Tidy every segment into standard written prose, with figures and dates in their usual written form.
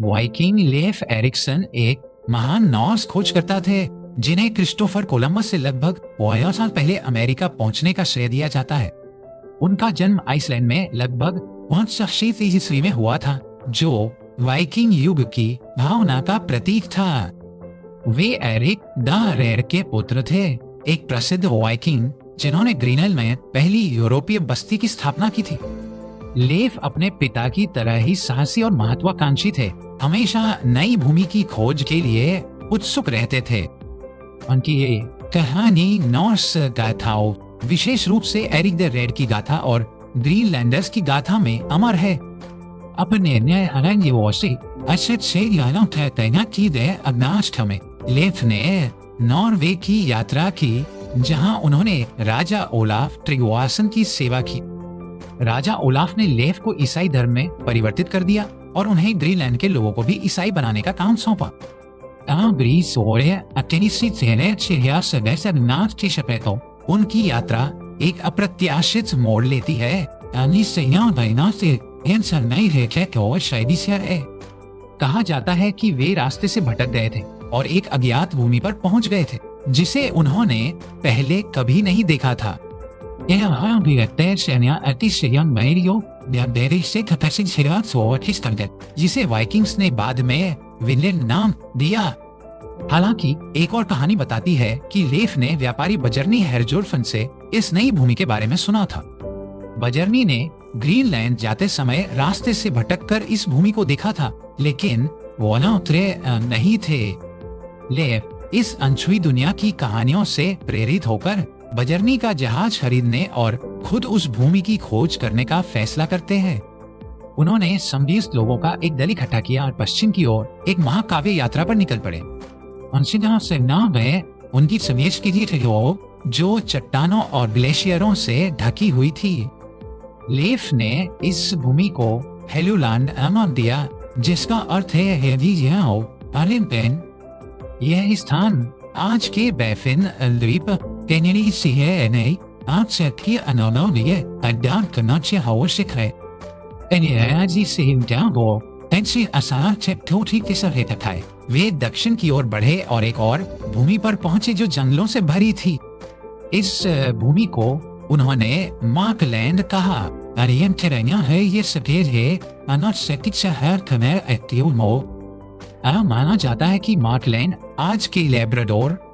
Viking left Ericsson एक महान Norse खोजकर्ता थे जिन्हें क्रिस्टोफर कोलंबस से लगभग 1000 साल पहले अमेरिका पहुंचने का श्रेय दिया जाता है। उनका जन्म आइसलैंड में लगभग 500 ईस्वी में हुआ था, जो वाइकिंग युग की भावना का प्रतीक था। वे एरिक द रेर के पुत्र थे, एक प्रसिद्ध वाइकिंग जिन्होंने ग्रीनलैंड में पहली यूरोपीय बस्ती की स्थापना की थी। लेफ अपने पिता की तरह ही साहसी और महत्वाकांक्षी थे, हमेशा नई भूमि की खोज के लिए उत्सुक रहते थे। उनकी ये कहानी नॉर्स गाथाओं, विशेष रूप से एरिक द रेड की गाथा और ग्रीनलैंडर्स की गाथा में अमर है। अपने लेफ ने नॉर्वे की यात्रा की, जहां उन्होंने राजा ओलाफ ट्रिगवासन की सेवा की। राजा ओलाफ ने लेफ को ईसाई धर्म में परिवर्तित कर दिया और उन्हें ग्रीनलैंड के लोगों को भी ईसाई बनाने का काम सौंपा। उनकी यात्रा एक अप्रत्याशित मोड़ लेती है। कहा जाता है कि वे रास्ते से भटक गए थे और एक अज्ञात भूमि पर पहुंच गए थे जिसे उन्होंने पहले कभी नहीं देखा था। जिसे वाइकिंग्स ने बाद में विनलैंड नाम दिया। हालांकि एक और कहानी बताती है कि लेफ ने व्यापारी बजर्नी हेरजोल्फन से इस नई भूमि के बारे में सुना था। बजर्नी ने ग्रीनलैंड जाते समय रास्ते से भटककर इस भूमि को देखा था, लेकिन वो न उतरे नहीं थे। लेफ इस अनछुई दुनिया की कहानियों से प्रेरित होकर बजर्नी का जहाज खरीदने और खुद उस भूमि की खोज करने का फैसला करते हैं। उन्होंने 20 लोगों का एक दल इकट्ठा किया और पश्चिम की ओर एक महाकाव्य यात्रा पर निकल पड़े। उनकी समेश की थी जो चट्टानों और ग्लेशियरों से ढकी हुई थी। लेफ ने इस भूमि को हेलुलैंड नाम दिया, जिसका अर्थ है यह स्थान आज के बैफिन द्वीप कैनेडी से है। आज से की अनोनोनिये अड्डान कनाचे आवश्यक है। वे दक्षिण की ओर बढ़े और एक और भूमि पर पहुंचे जो जंगलों से भरी थी। इस भूमि को उन्होंने मार्कलैंड कहा। है ये सफेद है। माना जाता है कि मार्कलैंड आज के लेब्राडोर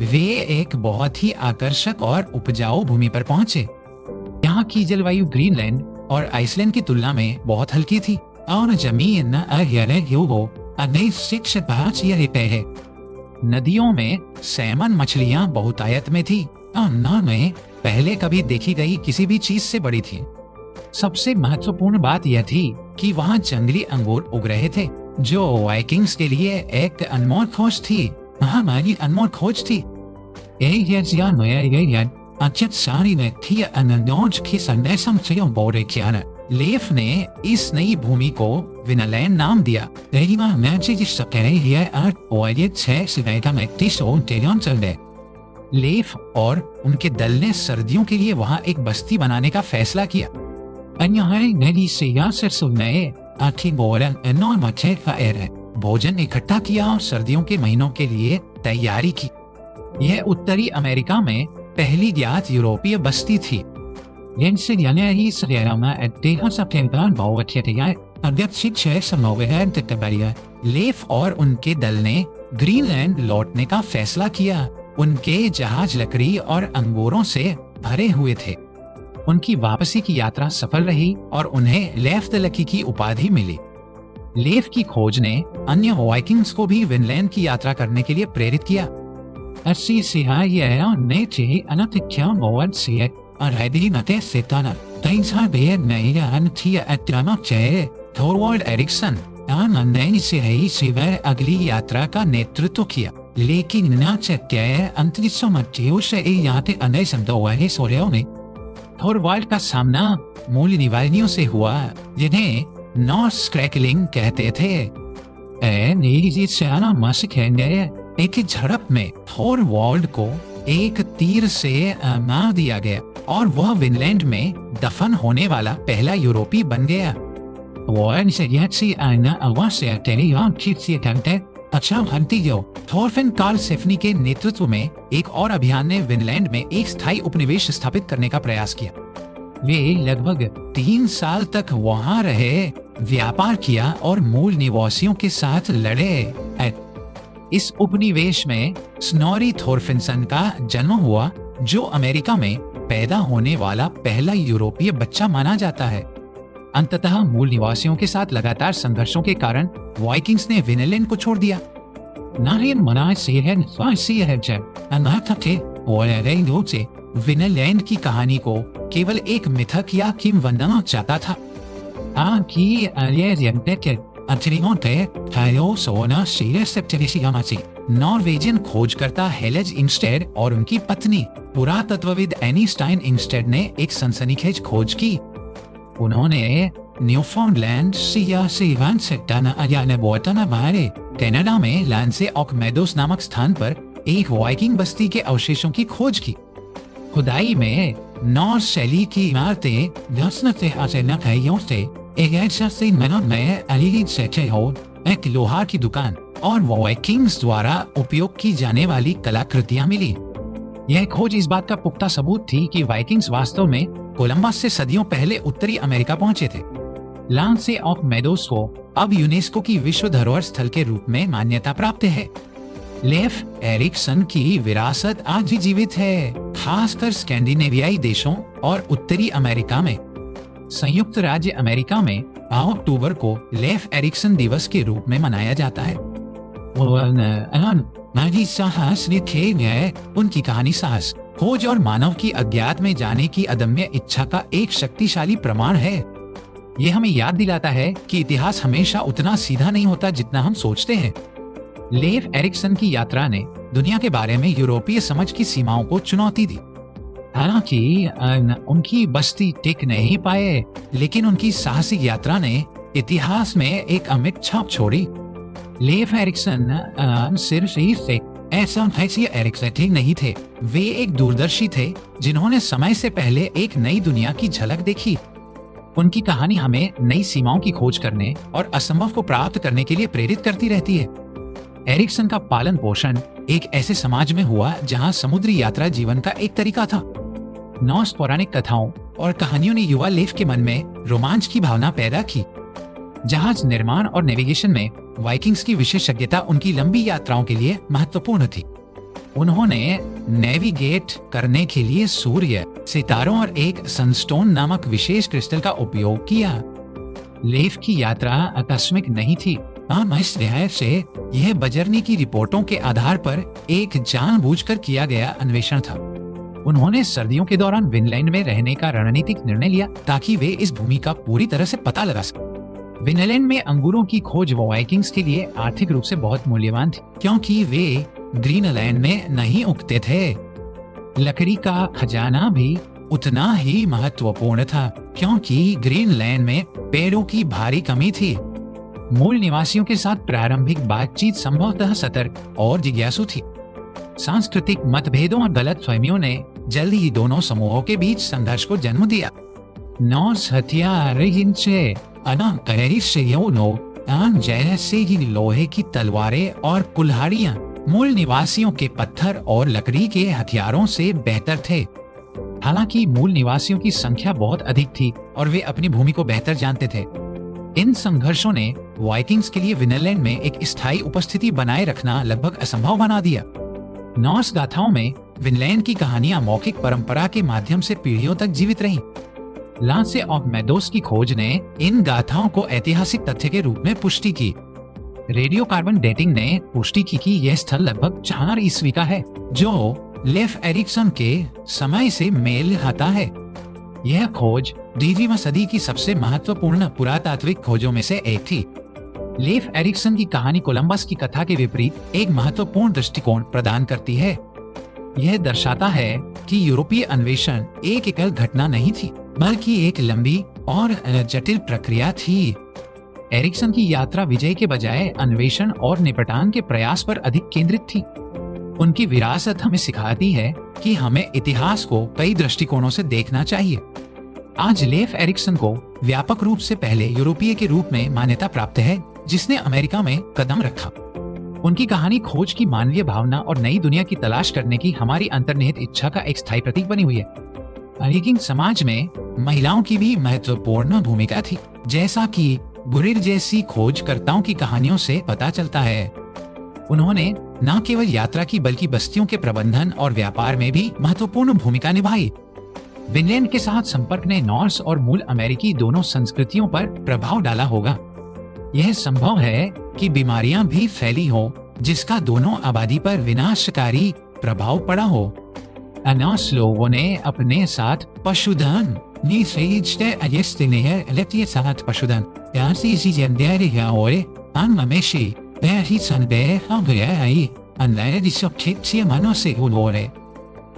वे एक बहुत ही आकर्षक और उपजाऊ भूमि पर पहुंचे। यहाँ की जलवायु ग्रीनलैंड और आइसलैंड की तुलना में बहुत हल्की थी और जमीन है। नदियों में सैमन मछलियाँ बहुतायत में थी और न में पहले कभी देखी गई किसी भी चीज से बड़ी थी। सबसे महत्वपूर्ण बात यह थी कि वहाँ जंगली अंगूर उग रहे थे, जो वाइकिंग्स के लिए एक अनमोल खोज थी। हमारी अनमोल खोज थी। लेफ ने इस नई भूमि को विनलैंड नाम दिया। लेफ और उनके दल ने सर्दियों के लिए वहाँ एक बस्ती बनाने का फैसला किया। भोजन इकट्ठा किया और सर्दियों के महीनों के लिए तैयारी की। यह उत्तरी अमेरिका में पहली ज्ञात यूरोपीय बस्ती थी। लेफ और उनके दल ने ग्रीनलैंड लौटने का फैसला किया। उनके जहाज लकड़ी और अंगूरों से भरे हुए थे। उनकी वापसी की यात्रा सफल रही और उन्हें लेफ द लकी की उपाधि मिली। लेफ की खोज ने अन्य वाइकिंग्स को भी विनलैंड की यात्रा करने के लिए प्रेरित किया। थोरवाल्ड एरिक्सन ने अगली यात्रा का नेतृत्व किया, लेकिन थोरवाल्ड का सामना मूल निवासियों से हुआ जिन्हें नॉर्स क्रैकलिंग कहते थे। एक झड़प में थोरवाल्ड को एक तीर से मार दिया गया और वह विनलैंड में दफन होने वाला पहला यूरोपीय बन गया। थोरफिन कार्ल सेफनी के नेतृत्व में एक और अभियान ने विनलैंड में एक स्थायी उपनिवेश स्थापित करने का प्रयास किया। वे लगभग 3 साल तक वहां रहे, व्यापार किया और मूल निवासियों के साथ लड़े। इस उपनिवेश में स्नोरी थोरफिनसन का जन्म हुआ, जो अमेरिका में पैदा होने वाला पहला यूरोपीय बच्चा माना जाता है। अंततः मूल निवासियों के साथ लगातार संघर्षों के कारण वाइकिंग्स ने विनलैंड को छोड़ दिया। विनलैंड की कहानी को केवल एक मिथक या किंवदंती चाहता था। नॉर्वेजियन खोजकर्ता हेलेज इंस्टेड और उनकी पत्नी पुरातत्वविद एनी स्टाइन इंस्टेड ने एक सनसनीखेज खोज की। उन्होंने न्यूफाउंडलैंड कनाडा में लैंसे ऑक मेडोस नामक स्थान पर एक वाइकिंग बस्ती के अवशेषों की खोज की। खुदाई में नॉर्स शैली की इमारतें एक लोहार की दुकान और वाइकिंग्स द्वारा उपयोग की जाने वाली कलाकृतियां मिली। यह खोज इस बात का पुख्ता सबूत थी कि वाइकिंग्स वास्तव में कोलंबस से सदियों पहले उत्तरी अमेरिका पहुंचे थे। लैंसे ऑफ मेडोस को अब यूनेस्को की विश्व धरोहर स्थल के रूप में मान्यता प्राप्त है। लेफ एरिक्सन की विरासत आज भी जीवित है, खासकर स्कैंडिनेवियाई देशों और उत्तरी अमेरिका में। संयुक्त राज्य अमेरिका में 8 अक्टूबर को लेफ एरिक्सन दिवस के रूप में मनाया जाता है। उनकी कहानी साहस, खोज और मानव की अज्ञात में जाने की अदम्य इच्छा का एक शक्तिशाली प्रमाण है। यह हमें याद दिलाता है कि इतिहास हमेशा उतना सीधा नहीं होता जितना हम सोचते हैं। लेफ एरिक्सन की यात्रा ने दुनिया के बारे में यूरोपीय समझ की सीमाओं को चुनौती दी। हालांकि उनकी बस्ती टिक नहीं पाए, लेकिन उनकी साहसिक यात्रा ने इतिहास में एक अमिट छाप छोड़ी। लेफ एरिक्सन सिर्फ ऐसा एरिक्सन नहीं थे, वे एक दूरदर्शी थे जिन्होंने समय से पहले एक नई दुनिया की झलक देखी। उनकी कहानी हमें नई सीमाओं की खोज करने और असंभव को प्राप्त करने के लिए प्रेरित करती रहती है। एरिक्सन का पालन पोषण एक ऐसे समाज में हुआ जहां समुद्री यात्रा जीवन का एक तरीका था। नॉर्स पौराणिक कथाओं और कहानियों ने युवा लेफ के मन में रोमांच की भावना पैदा की। जहाज निर्माण और नेविगेशन में वाइकिंग्स की विशेषज्ञता उनकी लंबी यात्राओं के लिए महत्वपूर्ण थी। उन्होंने नेविगेट करने के लिए सूर्य, सितारों और एक सनस्टोन नामक विशेष क्रिस्टल का उपयोग किया। लेफ की यात्रा आकस्मिक नहीं थी, इस लिहाज से यह बजरनी की रिपोर्टों के आधार पर एक जानबूझकर किया गया अन्वेषण था। उन्होंने सर्दियों के दौरान विनलैंड में रहने का रणनीतिक निर्णय लिया ताकि वे इस भूमि का पूरी तरह से पता लगा सकें। विनलैंड में अंगूरों की खोज वाइकिंग्स के लिए आर्थिक रूप से बहुत मूल्यवान थी, क्योंकि वे ग्रीनलैंड में नहीं उगते थे। लकड़ी का खजाना भी उतना ही महत्वपूर्ण था, क्योंकि ग्रीनलैंड में पेड़ों की भारी कमी थी। मूल निवासियों के साथ प्रारंभिक बातचीत संभवतः सतर्क और जिज्ञासु थी। सांस्कृतिक मतभेदों और गलतफहमियों ने जल्द ही दोनों समूहों के बीच संघर्ष को जन्म दिया। नॉर्स हथियार जैसे ही लोहे की तलवारें और कुल्हाड़ियां मूल निवासियों के पत्थर और लकड़ी के हथियारों से बेहतर थे। हालांकि मूल निवासियों की संख्या बहुत अधिक थी और वे अपनी भूमि को बेहतर जानते थे। इन संघर्षों ने वाइकिंग्स के लिए विनलैंड में एक स्थायी उपस्थिति बनाए रखना लगभग असंभव बना दिया। नॉर्स गाथाओं में विनलैंड की कहानियां मौखिक परंपरा के माध्यम से पीढ़ियों तक जीवित रहीं। लांसे ऑफ मेडोस की खोज ने इन गाथाओं को ऐतिहासिक तथ्य के रूप में पुष्टि की। रेडियो कार्बन डेटिंग ने पुष्टि की कि यह स्थल लगभग 4 ईस्वी का है, जो लेफ एरिक्सन के समय से मेल खाता है। यह खोज 18वीं सदी की सबसे महत्वपूर्ण पुरातात्विक खोजों में से एक थी। लेफ एरिक्सन की कहानी कोलंबस की कथा के विपरीत एक महत्वपूर्ण दृष्टिकोण प्रदान करती है। यह दर्शाता है कि यूरोपीय अन्वेषण एक एकल घटना नहीं थी, बल्कि एक लंबी और जटिल प्रक्रिया थी। एरिक्सन की यात्रा विजय के बजाय अन्वेषण और निपटान के प्रयास पर अधिक केंद्रित थी। उनकी विरासत हमें सिखाती है कि हमें इतिहास को कई दृष्टिकोणों से देखना चाहिए। आज लेफ एरिक्सन को व्यापक रूप से पहले यूरोपीय के रूप में मान्यता प्राप्त है जिसने अमेरिका में कदम रखा। उनकी कहानी खोज की मानवीय भावना और नई दुनिया की तलाश करने की हमारी अंतर्निहित इच्छा का एक स्थायी प्रतीक बनी हुई है। अमेरिकन समाज में महिलाओं की भी महत्वपूर्ण भूमिका थी, जैसा कि बुरिर जैसी खोजकर्ताओं की कहानियों से पता चलता है। उन्होंने न केवल यात्रा की बल्कि बस्तियों के प्रबंधन और व्यापार में भी महत्वपूर्ण भूमिका निभाई। विनलैंड के साथ संपर्क ने नॉर्स और मूल अमेरिकी दोनों संस्कृतियों पर प्रभाव डाला होगा। यह संभव है कि बीमारियां भी फैली हो जिसका दोनों आबादी पर विनाशकारी प्रभाव पड़ा हो। अनास लोगों ने अपने साथ पशुधन पशुधन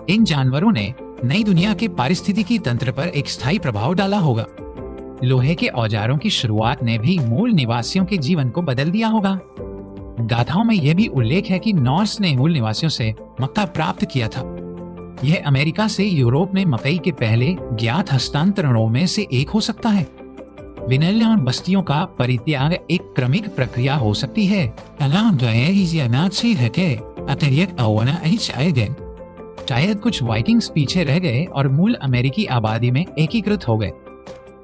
इन जानवरों ने नई दुनिया के पारिस्थितिकी तंत्र पर एक स्थायी प्रभाव डाला होगा। लोहे के औजारों की शुरुआत ने भी मूल निवासियों के जीवन को बदल दिया होगा। गाथाओं में यह भी उल्लेख है कि नॉर्स ने मूल निवासियों से मक्का प्राप्त किया था। यह अमेरिका से यूरोप में मकई के पहले ज्ञात हस्तांतरणों में से एक हो सकता है। विनलैंड बस्तियों का परित्याग एक क्रमिक प्रक्रिया हो सकती है। शायद कुछ वाइकिंग्स पीछे रह गए और मूल अमेरिकी आबादी में एकीकृत हो गए।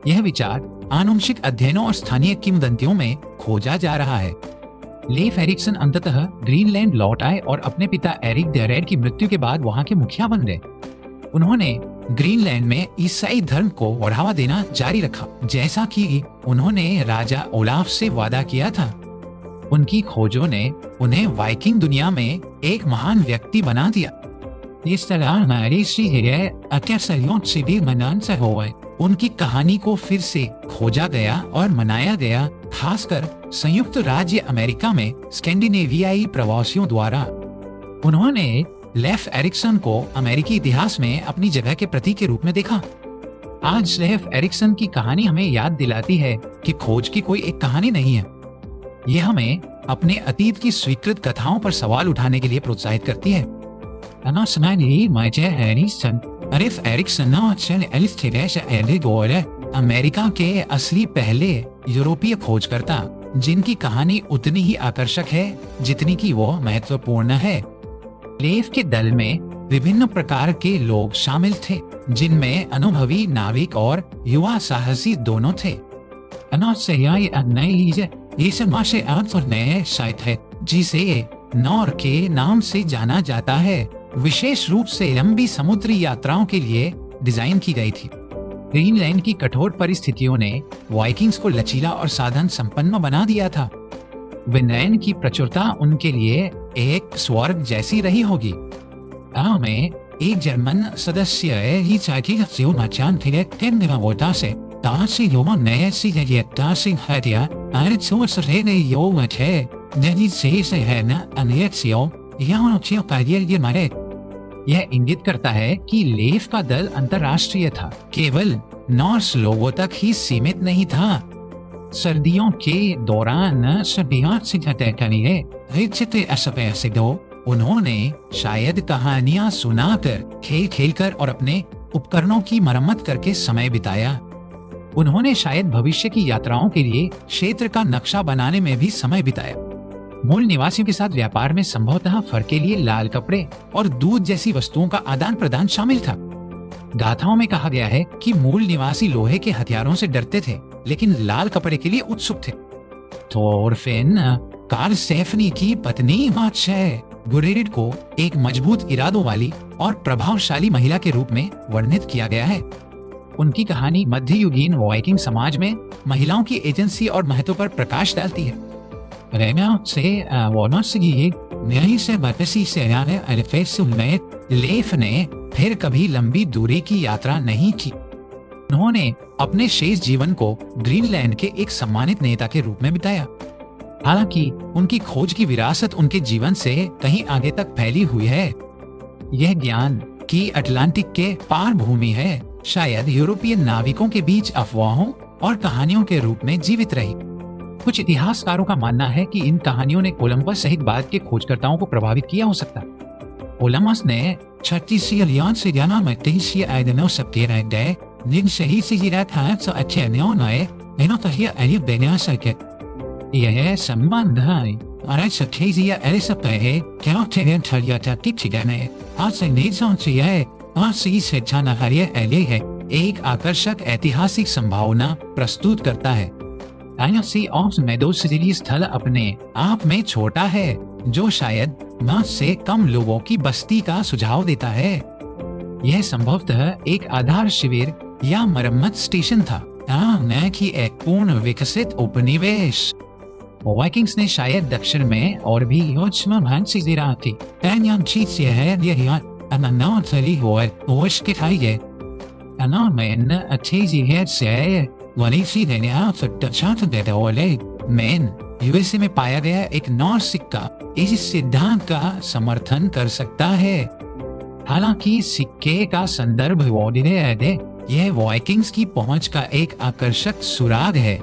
यह विचार आनुवंशिक अध्ययनों और स्थानीय किंवदंतियों में खोजा जा रहा है। लेफ एरिक्सन अंततः ग्रीनलैंड लौट आए और अपने पिता एरिक द रेड की मृत्यु के बाद वहां के मुखिया बन गए। उन्होंने ग्रीनलैंड में ईसाई धर्म को बढ़ावा देना जारी रखा, जैसा कि उन्होंने राजा ओलाफ से वादा किया था। उनकी खोजों ने उन्हें वाइकिंग दुनिया में एक महान व्यक्ति बना दिया। इस तरह उनकी कहानी को फिर से खोजा गया और मनाया गया, खासकर संयुक्त राज्य अमेरिका में स्कैंडिनेवियाई प्रवासियों द्वारा। उन्होंने लेफ एरिक्सन को अमेरिकी इतिहास में अपनी जगह के प्रतीक के रूप में देखा। आज लेफ एरिक्सन की कहानी हमें याद दिलाती है कि खोज की कोई एक कहानी नहीं है। यह हमें अपने अतीत की स्वीकृत कथाओं पर सवाल उठाने के लिए प्रोत्साहित करती है। अमेरिका के असली पहले यूरोपीय खोजकर्ता जिनकी कहानी उतनी ही आकर्षक है जितनी कि वो महत्वपूर्ण है। लेफ के दल में विभिन्न प्रकार के लोग शामिल थे, जिनमें अनुभवी नाविक और युवा साहसी दोनों थे। जिसे नॉर के नाम से जाना जाता है, विशेष रूप से लंबी समुद्री यात्राओं के लिए डिजाइन की गई थी। ग्रीनलैंड की कठोर परिस्थितियों ने वाइकिंग्स को लचीला और साधन संपन्न बना दिया था। विनलैंड की प्रचुरता उनके लिए एक स्वर्ग जैसी रही होगी। में एक जर्मन सदस्य ही यह इंगित करता है कि लेफ का दल अंतर्राष्ट्रीय था, केवल नॉर्स लोगों तक ही सीमित नहीं था। सर्दियों के दौरान उन्होंने शायद कहानियां सुनाकर, खेल खेलकर और अपने उपकरणों की मरम्मत करके समय बिताया। उन्होंने शायद भविष्य की यात्राओं के लिए क्षेत्र का नक्शा बनाने में भी समय बिताया। मूल निवासियों के साथ व्यापार में संभवतः फर के लिए लाल कपड़े और दूध जैसी वस्तुओं का आदान प्रदान शामिल था। गाथाओं में कहा गया है कि मूल निवासी लोहे के हथियारों से डरते थे, लेकिन लाल कपड़े के लिए उत्सुक थे। थोरफिन कार्लसेफनी की पत्नी गुरेरिड को एक मजबूत इरादों वाली और प्रभावशाली महिला के रूप में वर्णित किया गया है। उनकी कहानी मध्ययुगीन वाइकिंग समाज में महिलाओं की एजेंसी और महत्व पर प्रकाश डालती है। लेफ ने फिर कभी लंबी दूरी की यात्रा नहीं की। उन्होंने अपने शेष जीवन को ग्रीनलैंड के एक सम्मानित नेता के रूप में बिताया। हालांकि उनकी खोज की विरासत उनके जीवन से कहीं आगे तक फैली हुई है। यह ज्ञान कि अटलांटिक के पार भूमि है शायद यूरोपीय नाविकों के बीच अफवाहों और कहानियों के रूप में जीवित रही। कुछ इतिहासकारों का मानना है कि इन कहानियों ने कोलंबस सहित बाद के खोजकर्ताओं को प्रभावित किया हो सकता है। कोलंबस ने 36 से जाना मतीसी आयदनों सबके रहते जिन सही से जिरात हाथ से अच्छे नए इन्हों तहिया अली बेना सके। यह संबंध है और सत्तेजिया ऐसा है क्या तेरे ठरिया तक ठिकाने आज से निज़ाम से है आज से इस जाना हरिया एले है एक आकर्षक ऐतिहासिक संभावना प्रस्तुत करता है। आईएनसी ऑफ मेडोज स्थल अपने आप में छोटा है जो शायद 10 से कम लोगों की बस्ती का सुझाव देता है। यह संभवतः एक आधार शिविर या मरम्मत स्टेशन था, न कि एक पूर्ण विकसित उपनिवेश। वाइकिंग्स ने शायद दक्षिण में और भी योजनाबद्ध चीजें थी। चीज यह है यह अनाथली यूएसए में पाया गया एक नॉर्स सिक्का इस सिद्धांत का समर्थन कर सकता है। हालांकि सिक्के का संदर्भ यह वाइकिंग्स की पहुंच का एक आकर्षक सुराग है।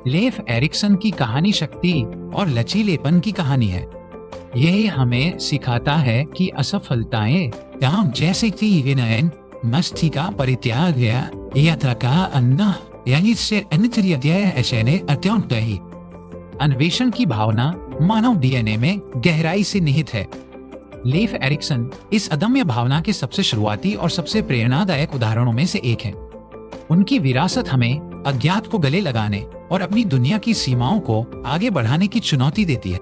लेफ एरिक्सन की कहानी शक्ति और लचीलेपन की कहानी है। यह हमें सिखाता है कि असफलताएं जैसे कि विनयन मस्ती का परित्याग या यात्रा का अत्यंत ही अन्वेषण की भावना मानव डीएनए में गहराई से निहित है। लेफ एरिक्सन इस अदम्य भावना के सबसे शुरुआती और सबसे प्रेरणादायक उदाहरणों में से एक है। उनकी विरासत हमें अज्ञात को गले लगाने और अपनी दुनिया की सीमाओं को आगे बढ़ाने की चुनौती देती है।